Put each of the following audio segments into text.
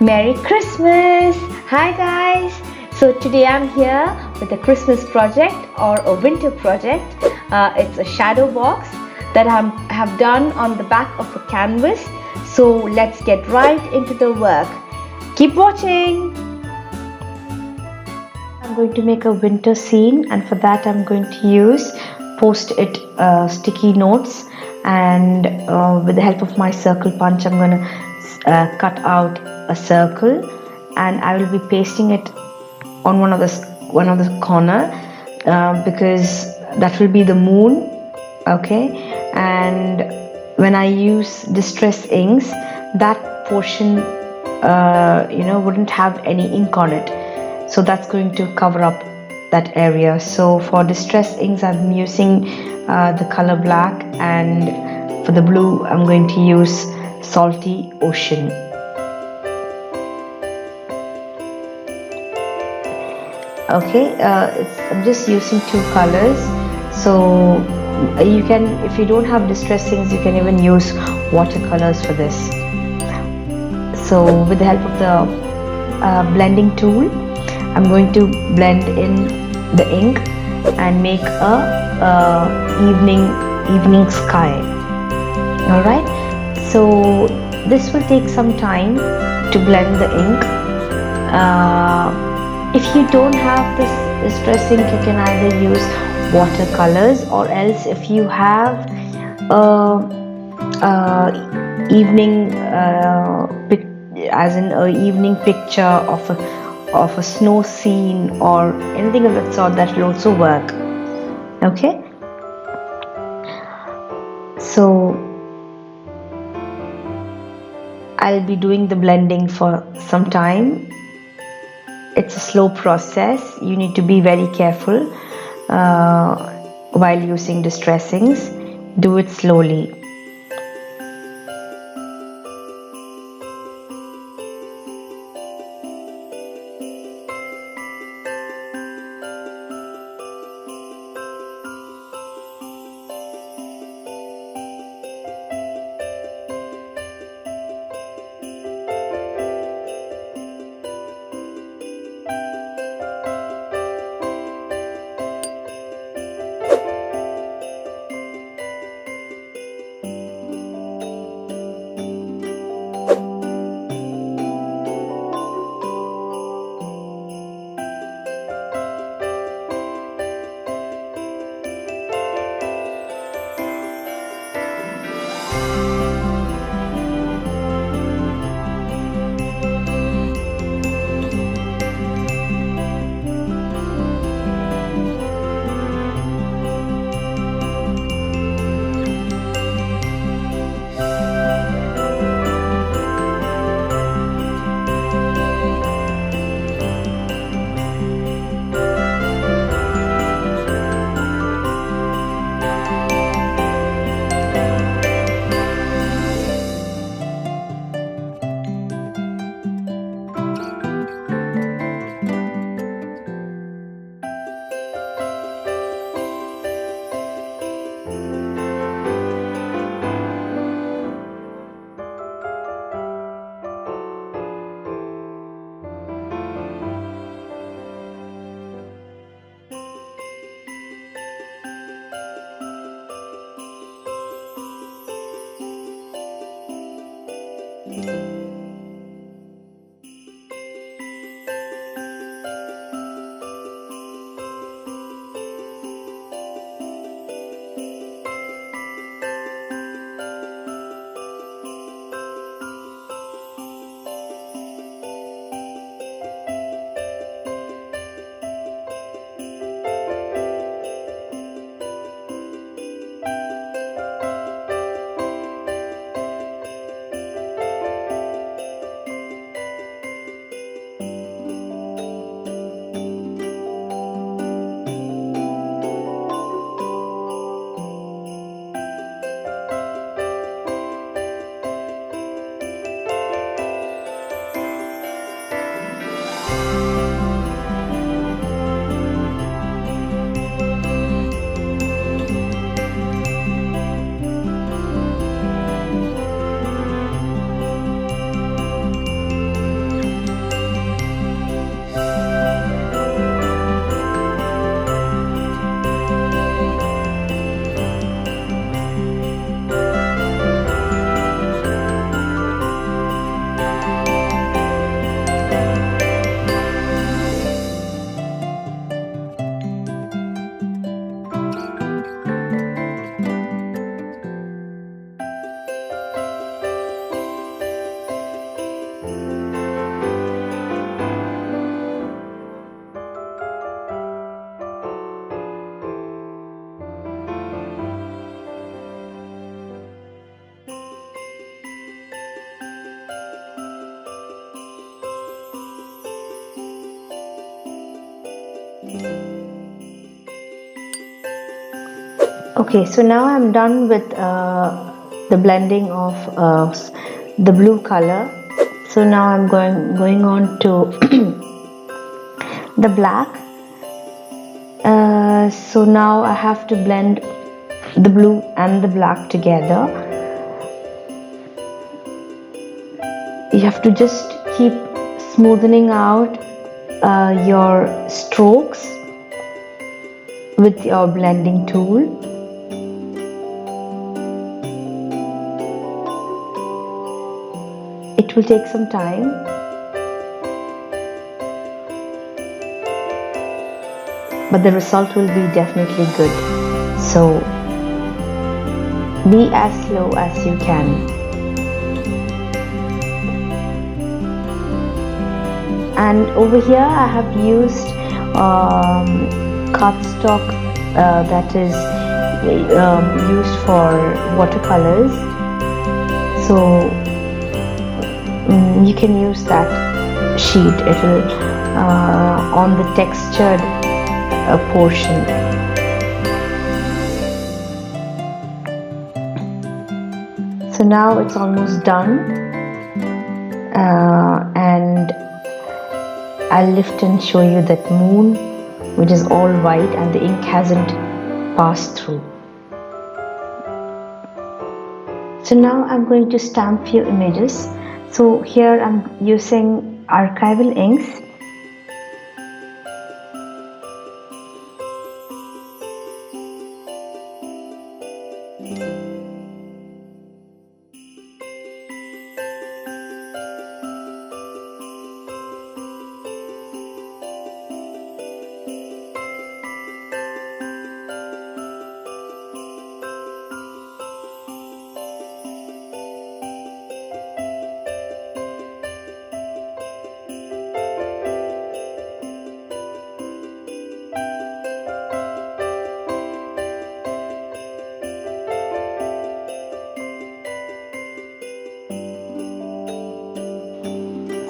Merry Christmas! Hi guys! So today I'm here with a Christmas project or a winter project. It's a shadow box that I have done on the back of a canvas. So let's get right into the work. Keep watching! I'm going to make a winter scene, and for that I'm going to use post-it sticky notes, and with the help of my circle punch I'm going to cut out a circle, and I will be pasting it on one of the corner because that will be the moon. Okay, and when I use distress inks, that portion wouldn't have any ink on it, so that's going to cover up that area. So for distress inks I'm using the color black, and for the blue I'm going to use salty ocean. Okay, I'm just using two colors, so you can, if you don't have distress inks, you can even use watercolors for this. So with the help of the blending tool, I'm going to blend in the ink and make a evening sky. All right, so this will take some time to blend the ink. If you don't have this distress ink, you can either use watercolors, or else if you have evening as in a evening picture of a snow scene or anything of that sort, that will also work. Okay, so I'll be doing the blending for some time. It's a slow process. You need to be very careful while using distress inks. Do it slowly. Okay, so now I'm done with the blending of the blue color. So now I'm going on to the black. So now I have to blend the blue and the black together. You have to just keep smoothing out your strokes with your blending tool. It will take some time, but the result will be definitely good. So be as slow as you can. And over here I have used cardstock that is used for watercolors. So you can use that sheet. It will on the textured portion. So now it's almost done, and I'll lift and show you that moon, which is all white and the ink hasn't passed through. So now I'm going to stamp few images. So here I'm using archival inks.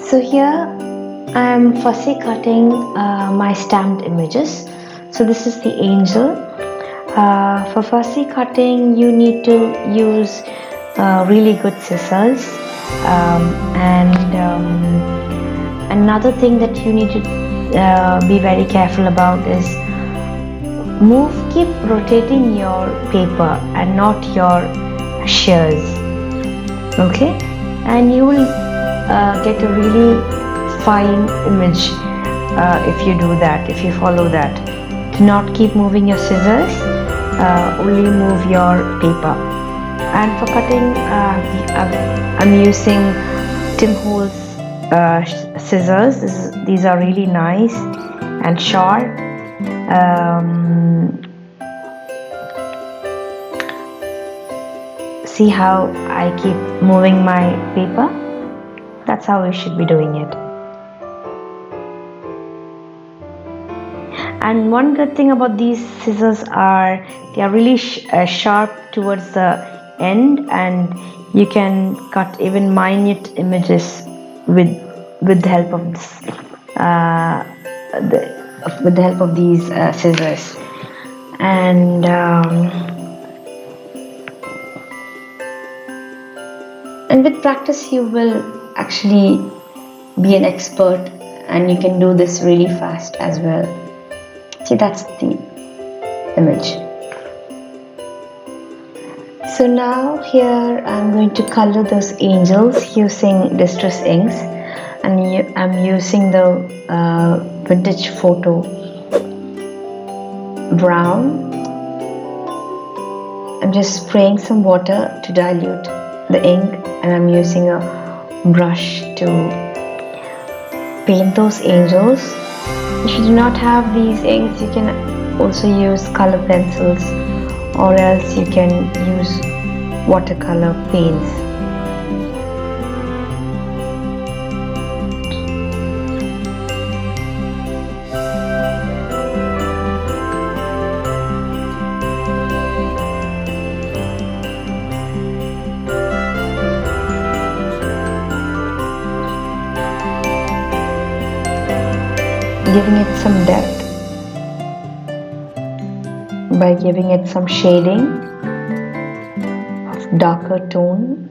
So here I am fussy cutting my stamped images. So this is the angel. For fussy cutting you need to use really good scissors, and another thing that you need to be very careful about is keep rotating your paper and not your shears. Okay, and you will get a really fine image if you do that, if you follow that. Do not keep moving your scissors, only move your paper. And for cutting I'm using Tim Holtz scissors. These are really nice and sharp. See how I keep moving my paper? That's how we should be doing it. And one good thing about these scissors are they are really sharp towards the end, and you can cut even minute images with the help of this, with the help of these scissors. And with practice you will actually be an expert, and you can do this really fast as well. See, that's the image. So now here I'm going to color those angels using distress inks, and I'm using the vintage photo brown. I'm just spraying some water to dilute the ink, and I'm using a brush to paint those angels. If you do not have these inks, you can also use color pencils, or else you can use watercolor paints. Giving it some depth by giving it some shading of darker tone.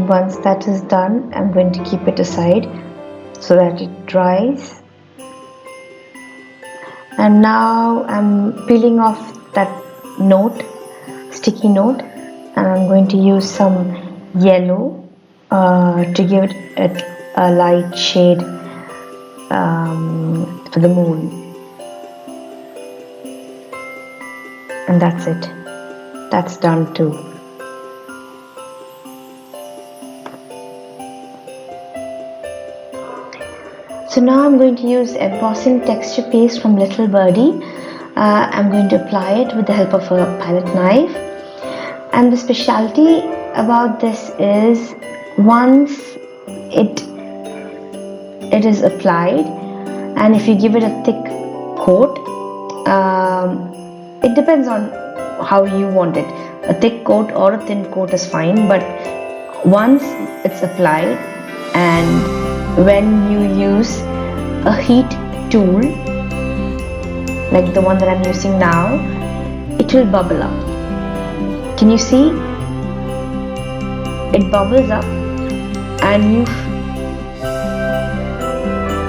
Once that is done, I'm going to keep it aside so that it dries. And now I'm peeling off that sticky note, and I'm going to use some yellow to give it a light shade for the moon. And that's it. That's done too. So now I'm going to use embossing texture paste from Little Birdie. I'm going to apply it with the help of a palette knife. And the specialty about this is once it is applied, and if you give it a thick coat, it depends on how you want it. A thick coat or a thin coat is fine, but once it's applied, and when you use a heat tool like the one that I'm using now, it will bubble up. Can you see? It bubbles up, and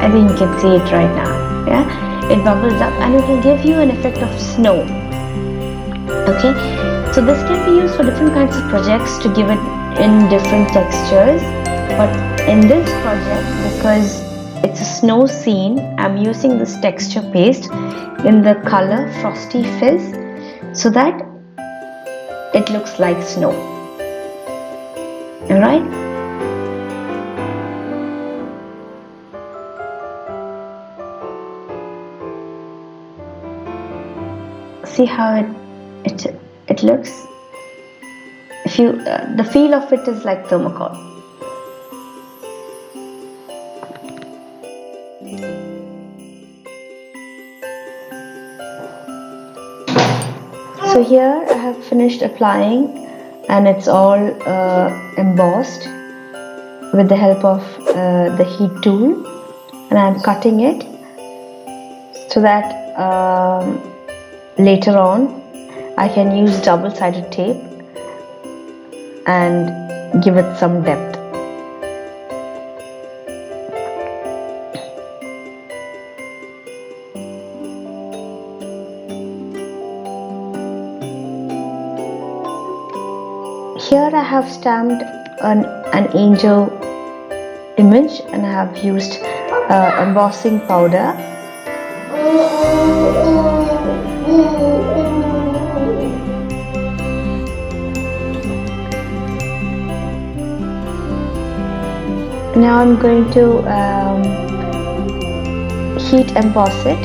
I think you can see it right now. Yeah, it bubbles up and it will give you an effect of snow. Okay, so this can be used for different kinds of projects to give it in different textures, but in this project, because it's a snow scene, I'm using this texture paste in the color Frosty Fizz so that it looks like snow. Alright? See how it looks? If you the feel of it is like thermocol. So here I have finished applying, and it's all embossed with the help of the heat tool, and I'm cutting it so that later on I can use double-sided tape and give it some depth. Here I have stamped an angel image, and I have used embossing powder. Now I'm going to heat emboss it.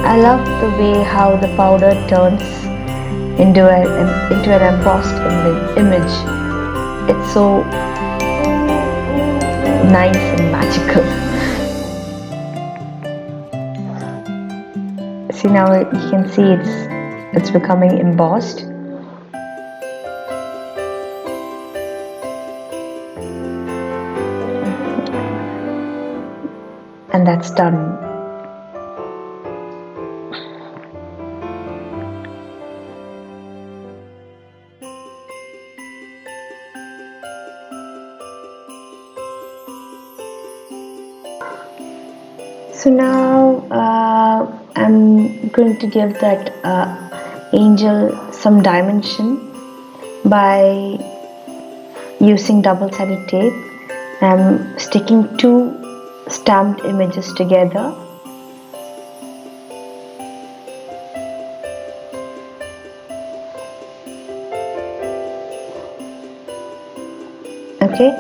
I love the way how the powder turns into an embossed image. It's so nice and magical. See, now you can see it's becoming embossed. And that's done. So now I'm going to give that angel some dimension by using double-sided tape. I'm sticking two stamped images together. Okay,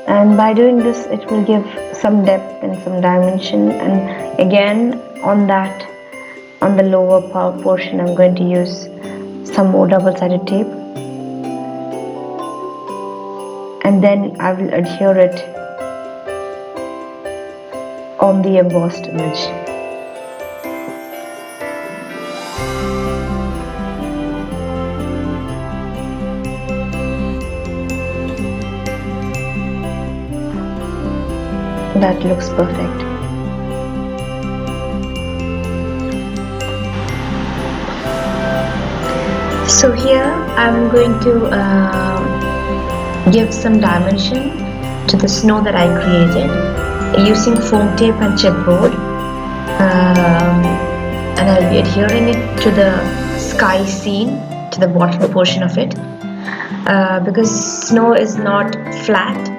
and by doing this it will give some depth and some dimension, and again on the lower portion I'm going to use some more double-sided tape, and then I will adhere it on the embossed image. That looks perfect. So here I'm going to give some dimension to the snow that I created using foam tape and chipboard, and I'll be adhering it to the sky scene, to the bottom portion of it, because snow is not flat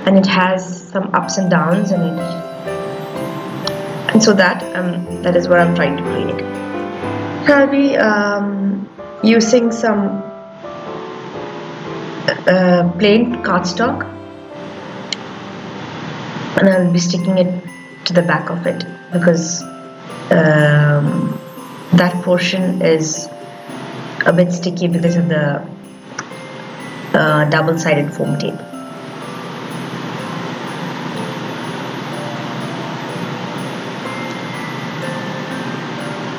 and it has some ups and downs in it, and so that is what I'm trying to create. I'll be using some plain cardstock, and I'll be sticking it to the back of it because that portion is a bit sticky because of the double-sided foam tape.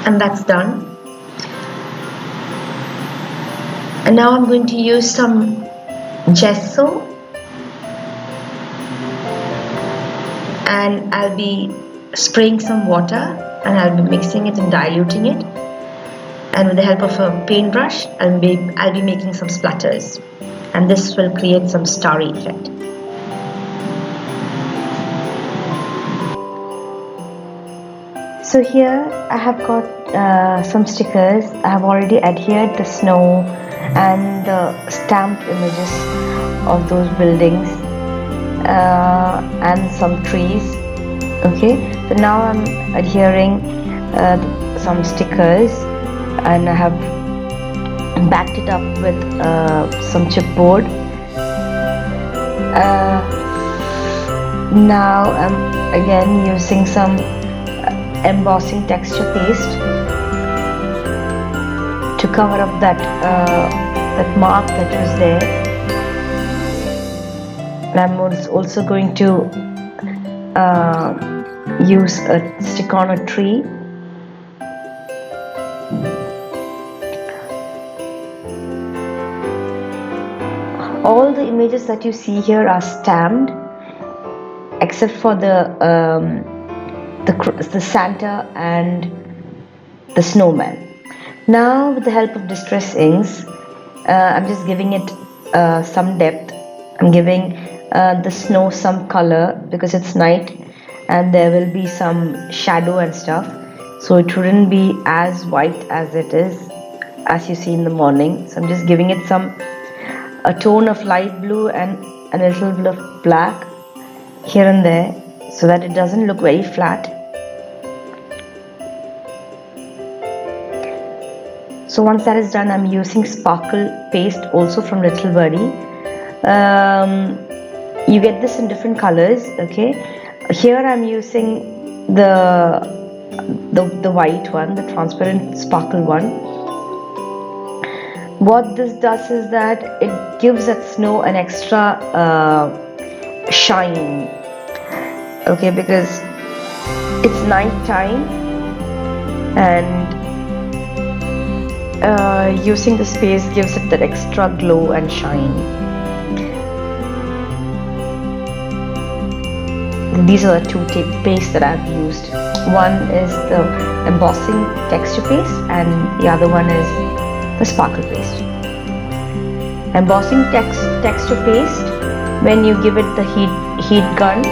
And that's done. And now I'm going to use some gesso, and I'll be spraying some water and I'll be mixing it and diluting it, and with the help of a paintbrush I'll be making some splatters, and this will create some starry effect. So here I have got some stickers. I have already adhered the snow and the stamped images of those buildings and some trees. Okay, so now I'm adhering some stickers, and I have backed it up with some chipboard. Now I'm again using some embossing texture paste to cover up that mark that was there. And I'm also going to use a stick on a tree. All the images that you see here are stamped except for the Santa and the snowman. Now with the help of distress inks, I'm just giving it some depth. I'm giving the snow some color because it's night and there will be some shadow and stuff, so it shouldn't be as white as it is as you see in the morning. So I'm just giving it a tone of light blue and a little bit of black here and there so that it doesn't look very flat. So once that is done, I'm using sparkle paste also from Little Birdie. You get this in different colors. Okay, here I'm using the white one, the transparent sparkle one. What this does is that it gives that snow an extra shine. Okay, because it's night time, and using the space gives it that extra glow and shine. These are the two tape pastes that I've used. One is the embossing texture paste and the other one is the sparkle paste. Embossing texture paste, when you give it the heat gun,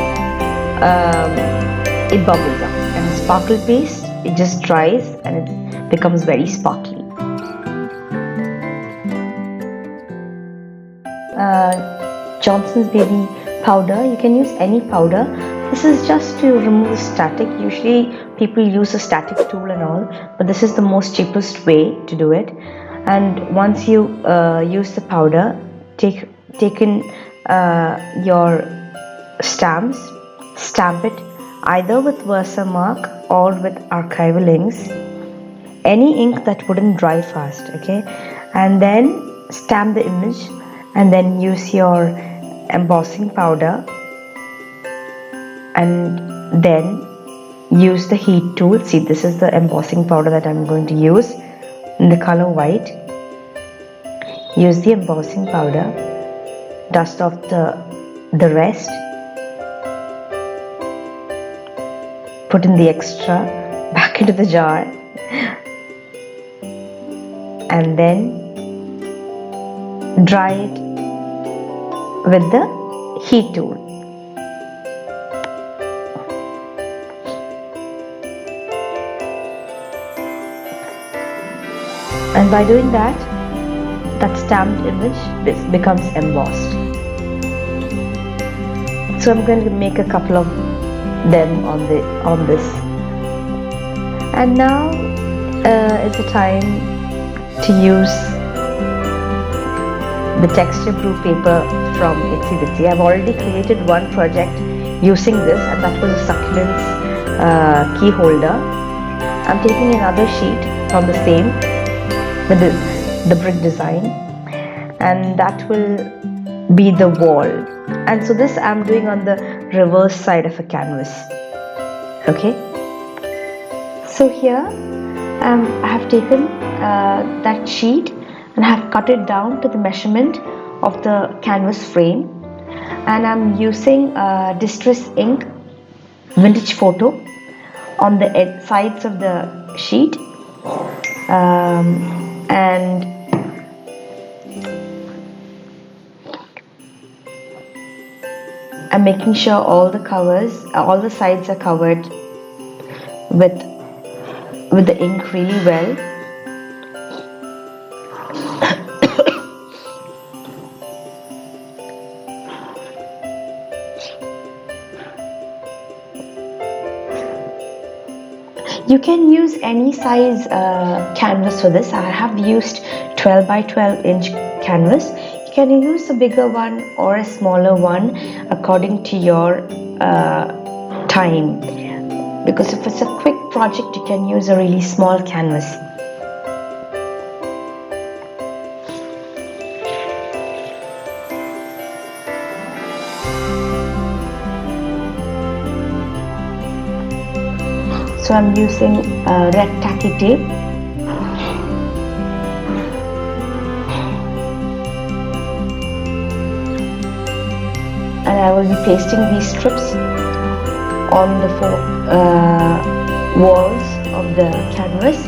it bubbles up, and the sparkle paste, it just dries and it becomes very sparkly. Johnson's baby powder, you can use any powder. This is just to remove static. Usually people use a static tool and all, but this is the most cheapest way to do it. And once you use the powder, take in your stamps, stamp it either with Versamark or with archival inks, any ink that wouldn't dry fast. Okay, and then stamp the image and then use your embossing powder, and then use the heat tool. See, this is the embossing powder that I'm going to use in the color white. Use the embossing powder, dust off the rest, put in the extra back into the jar and then dry it with the heat tool. And by doing that, that stamped image becomes embossed. So I'm going to make a couple of them on this. And now is the time to use the texture brew paper from Itsy. I've already created one project using this, and that was a succulents key holder. I'm taking another sheet from the same with the brick design, and that will be the wall. And so this I'm doing on the reverse side of a canvas. Okay, so here I have taken that sheet and have cut it down to the measurement of the canvas frame, and I'm using distress ink vintage photo on the sides of the sheet, and I'm making sure all the sides are covered with the ink really well. You can use any size canvas for this. I have used 12 by 12 inch canvas. You can use a bigger one or a smaller one according to your time, because if it's a quick project you can use a really small canvas. So I'm using red tacky tape. And I will be pasting these strips on the four walls of the canvas.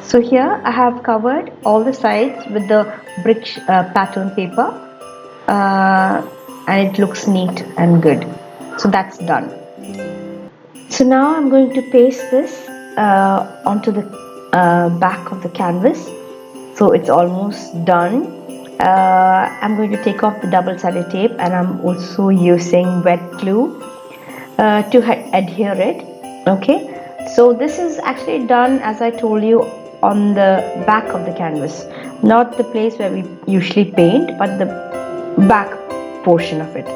So here I have covered all the sides with the brick pattern paper, and it looks neat and good. So that's done. So now I'm going to paste this onto the back of the canvas. So it's almost done. I'm going to take off the double-sided tape, and I'm also using wet glue to adhere it. Okay, so this is actually done, as I told you, on the back of the canvas, not the place where we usually paint, but the back portion of it.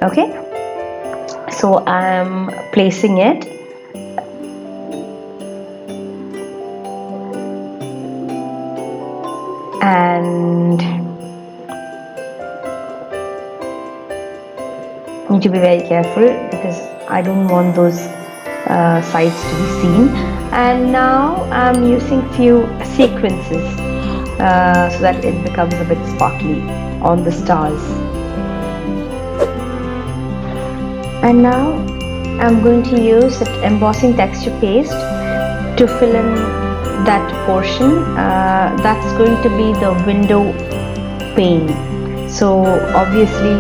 Okay, so I'm placing it, and need to be very careful because I don't want those sides to be seen. And now I'm using few sequences so that it becomes a bit sparkly on the stars. And now I'm going to use the embossing texture paste to fill in that portion. That's going to be the window pane. So obviously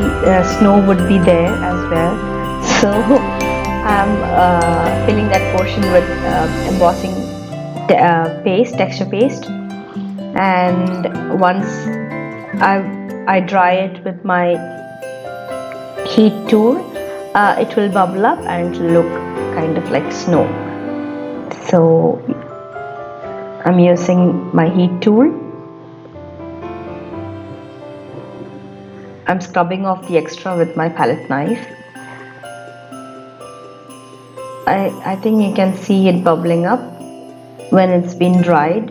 snow would be there as well. So I'm filling that portion with embossing texture paste, and once I dry it with my heat tool, it will bubble up and it will look kind of like snow. So I'm using my heat tool. I'm scrubbing off the extra with my palette knife. I think you can see it bubbling up when it's been dried.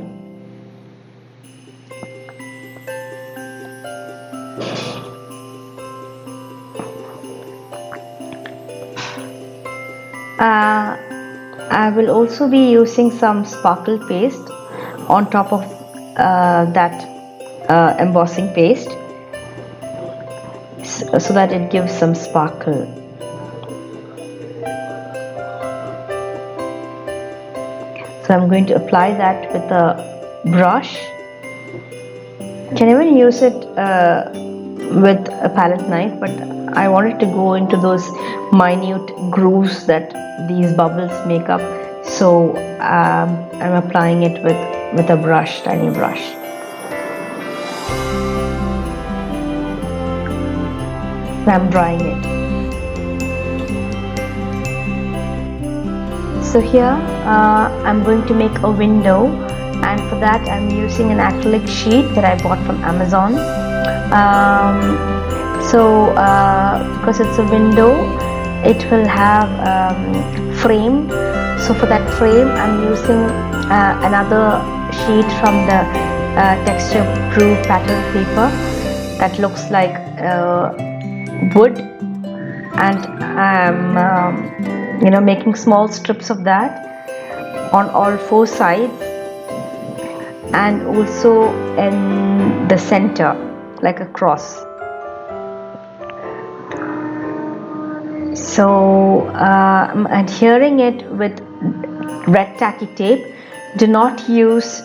I will also be using some sparkle paste on top of that embossing paste, so that it gives some sparkle. So I'm going to apply that with a brush. You can even use it with a palette knife, but I wanted to go into those minute grooves that these bubbles make up, so I'm applying it with a brush, tiny brush. I'm drying it. So here I'm going to make a window, and for that I'm using an acrylic sheet that I bought from Amazon. Because it's a window, it will have frame. So for that frame I'm using another sheet from the texture brew pattern paper that looks like wood, and I'm making small strips of that on all four sides and also in the center like a cross. So I'm adhering it with red tacky tape. Do not use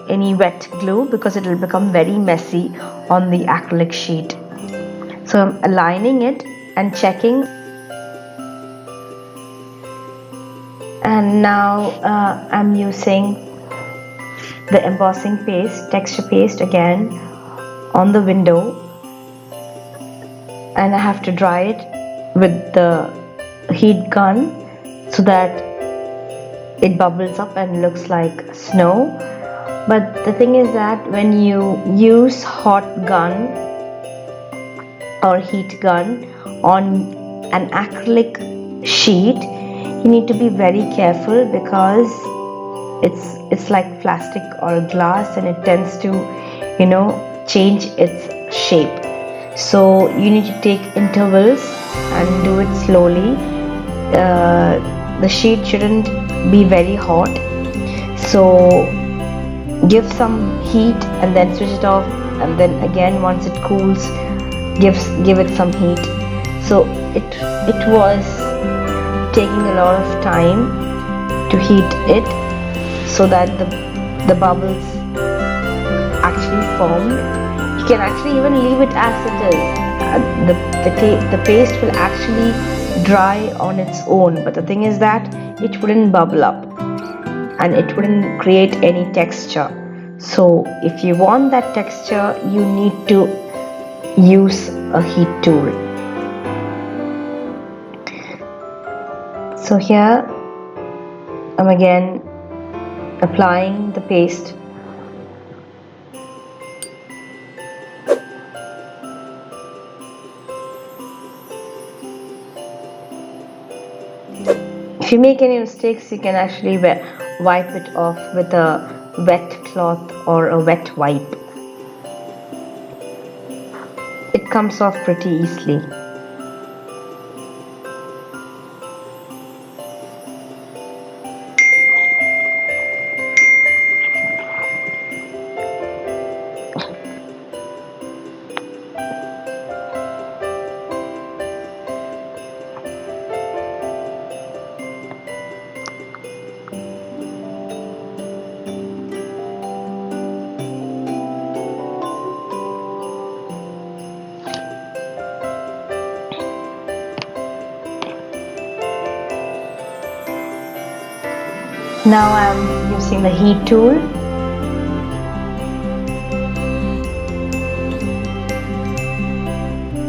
any wet glue because it will become very messy on the acrylic sheet. So I'm aligning it and checking, and now I'm using the embossing paste, texture paste again on the window, and I have to dry it with the heat gun so that it bubbles up and looks like snow. But the thing is that when you use hot gun or heat gun on an acrylic sheet, you need to be very careful because it's like plastic or glass, and it tends to change its shape. So you need to take intervals and do it slowly. The sheet shouldn't be very hot, so give some heat and then switch it off, and then again once it cools, give it some heat. So it was taking a lot of time to heat it so that the bubbles actually formed. You can actually even leave it as it is. The paste will actually dry on its own, but the thing is that it wouldn't bubble up and it wouldn't create any texture. So if you want that texture, you need to use a heat tool. So here I'm again applying the paste. If you make any mistakes, you can actually wipe it off with a wet cloth or a wet wipe. It comes off pretty easily. Now I'm using the heat tool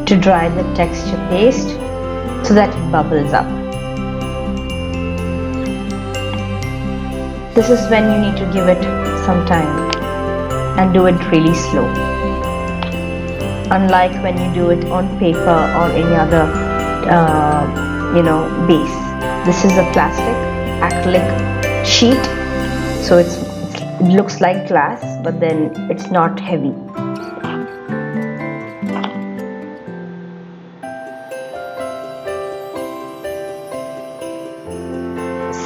to dry the texture paste so that it bubbles up. This is when you need to give it some time and do it really slow. Unlike when you do it on paper or any other base. this is a plastic acrylic sheet, so it looks like glass, but then it's not heavy.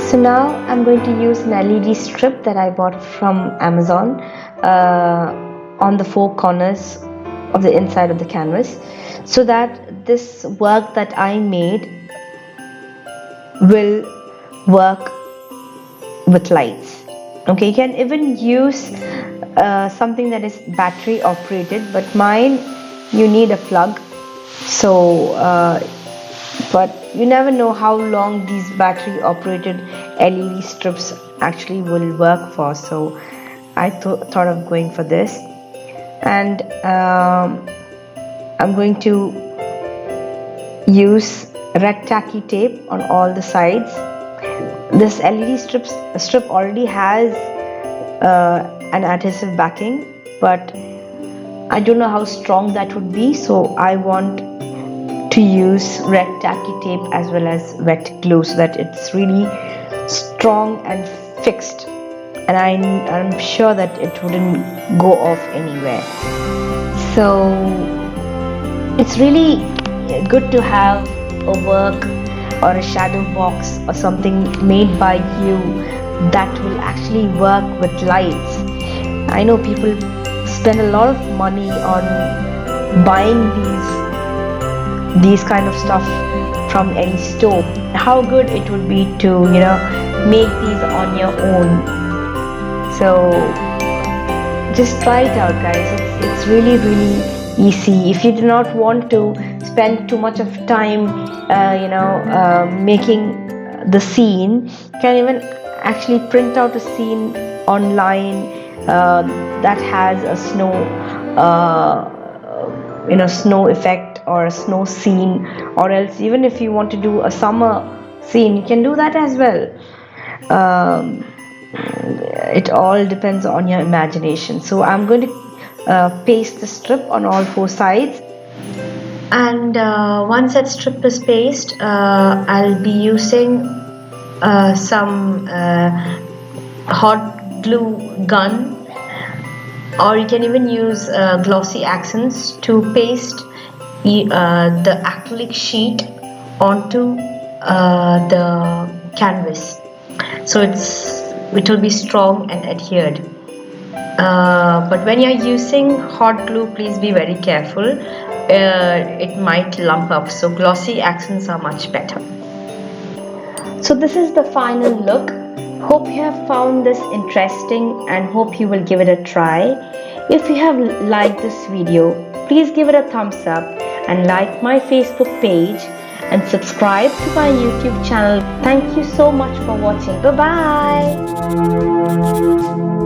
So now I'm going to use an LED strip that I bought from Amazon on the 4 corners of the inside of the canvas, so that this work that I made will work with lights. Okay, you can even use something that is battery operated, but mine you need a plug. So but you never know how long these battery operated LED strips actually will work for, so I thought of going for this. And I'm going to use red tacky tape on all the sides. This LED strip already has an adhesive backing, but I don't know how strong that would be, so I want to use red tacky tape as well as wet glue so that it's really strong and fixed, and I'm sure that it wouldn't go off anywhere. So it's really good to have a work or a shadow box or something made by you that will actually work with lights. I know people spend a lot of money on buying these kind of stuff from any store. How good it would be to make these on your own. So just try it out, guys. It's really easy. If you do not want to spend too much of time making the scene, you can even actually print out a scene online that has a snow effect or a snow scene, or else even if you want to do a summer scene, you can do that as well. It all depends on your imagination. So I'm going to paste the strip on all 4 sides, and once that strip is pasted, I'll be using some hot glue gun, or you can even use glossy accents to paste the acrylic sheet onto the canvas, so it will be strong and adhered. But when you're using hot glue, please be very careful. It might lump up, so glossy accents are much better. So this is the final look. Hope you have found this interesting and hope you will give it a try. If you have liked this video, please give it a thumbs up and like my Facebook page and subscribe to my YouTube channel. Thank you so much for watching. Bye bye.